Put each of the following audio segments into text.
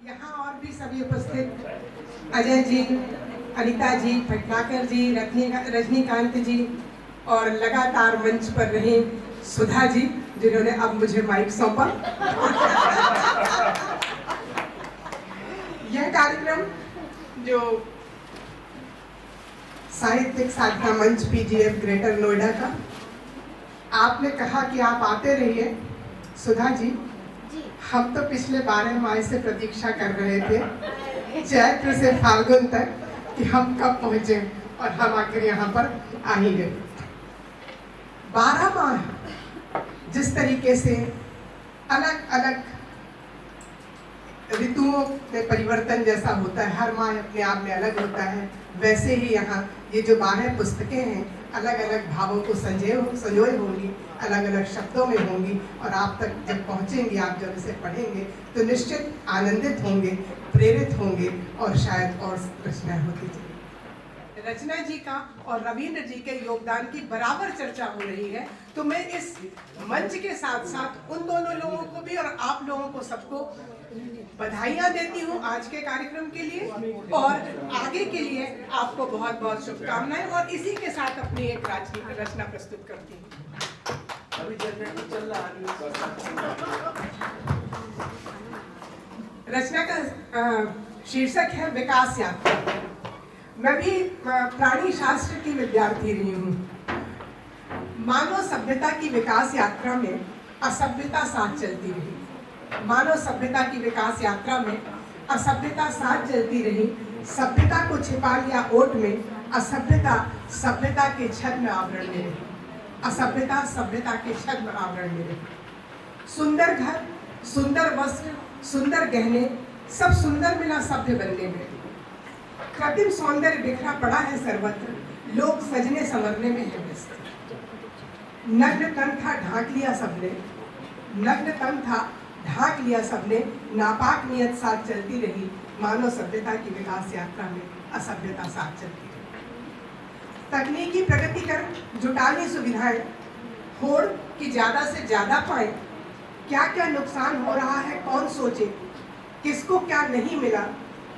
यहाँ और भी सभी उपस्थित अजय जी, अनिता जी, भटनागर जी, रजनीकांत जी और लगातार मंच पर रहे सुधा जी, जिन्होंने अब मुझे माइक सौंपा। यह कार्यक्रम जो साहित्यिक साधना मंच पीजीएफ ग्रेटर नोएडा का, आपने कहा कि आप आते रहिए। सुधा जी, हम तो पिछले 12 माह से प्रतीक्षा कर रहे थे, चैत्र से फाल्गुन तक, कि हम कब पहुंचे, और हम आखिर यहाँ पर आ ही गए। 12 माह जिस तरीके से अलग अलग ऋतुओं में परिवर्तन जैसा होता है, हर माह अपने आप में अलग होता है, वैसे ही यहाँ ये जो 12 पुस्तकें हैं अलग अलग भावों को संजोए होंगी, अलग अलग शब्दों में होंगी, और आप तक जब पहुँचेंगे, आप जब इसे पढ़ेंगे तो निश्चित आनंदित होंगे, प्रेरित होंगे, और शायद और रचना होती जाए। रचना जी का और रविंद्र जी के योगदान की बराबर चर्चा हो रही है, तो मैं इस मंच के साथ साथ उन दोनों लोगों को भी और आप लोगों को सबको बधाइयाँ देती हूँ आज के कार्यक्रम के लिए, और आगे के लिए आपको बहुत बहुत शुभकामनाएं, और इसी के साथ अपनी एक रचना प्रस्तुत करती हूँ। रचना का शीर्षक है विकास यात्रा। मैं भी प्राणी शास्त्र की विद्यार्थी रही हूँ। मानव सभ्यता की विकास यात्रा में असभ्यता साथ चलती रही। मानव सभ्यता की विकास यात्रा में असभ्यता साथ चलती रही। सभ्यता को छिपा लिया ओट में, असभ्यता सभ्यता के छद्म आवरण में रही। असभ्यता सभ्यता के छद्म आवरण में रही। सुंदर घर, सुंदर वस्त्र, सुंदर गहने, सब सुंदर मिला सभ्य बनने में। कृत्रिम सौंदर्य बिखरा पड़ा है सर्वत्र, लोग सजने संवरने में है व्यस्त। नग्न तन था ढांक लिया सबने, नग्न तन था ढांक लिया सबने, नापाक नियत साथ चलती रही। मानव सभ्यता की विकास यात्रा में असभ्यता साथ चलती रही। तकनीकी प्रगति कर जुटानी सुविधाएं, होड़ की ज्यादा से ज्यादा पाए। क्या क्या नुकसान हो रहा है कौन सोचे, किसको क्या नहीं मिला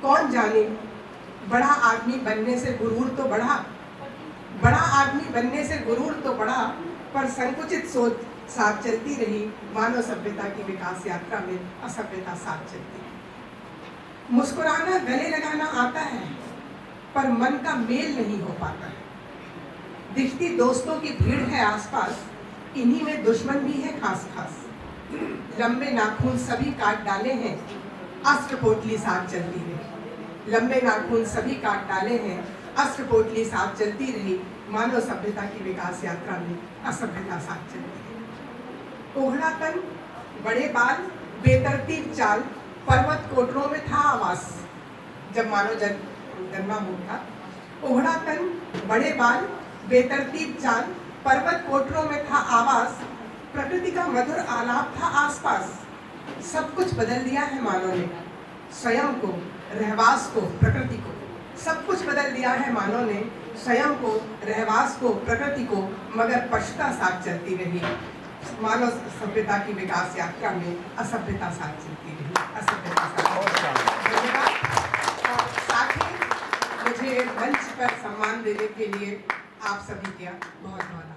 कौन जाने। बड़ा आदमी बनने से गुरूर तो बढ़ा, बड़ा आदमी बनने से गुरूर तो बढ़ा, पर संकुचित सोच साथ चलती रही। मानव सभ्यता की विकास यात्रा में असभ्यता साथ चलती रही। मुस्कुराना गले लगाना आता है, पर मन का मेल नहीं हो पाता है। दिखती दोस्तों की भीड़ है आसपास, इन्हीं में दुश्मन भी है खास खास। लंबे नाखून सभी काट डाले हैं, अस्त्र पोटली साथ चलती रही। लंबे नाखून सभी काट डाले हैं, अस्त्र पोटली साथ चलती रही। मानव सभ्यता की विकास यात्रा में असभ्यता साथ चलती रही। ओढ़ा तन, बड़े बाल, बेतरतीब चाल, पर्वत कोटरों में था आवास। जब मानव जन्मा हुआ, ओढ़ा तन, बड़े बाल, बेतरतीब चाल, पर्वत कोटरों में था आवास। प्रकृति का मधुर आलाप था आसपास। सब कुछ बदल दिया है मानव ने, स्वयं को, रहवास को, प्रकृति को। सब कुछ बदल दिया है मानव ने, स्वयं को, रहवास को, प्रकृति को, मगर पशुता साथ चलती रही। मानव सभ्यता की विकास यात्रा में असभ्यता साथ चलती रही। असभ्यता साथ ही मुझे मंच पर सम्मान देने के लिए आप सभी का बहुत बहुत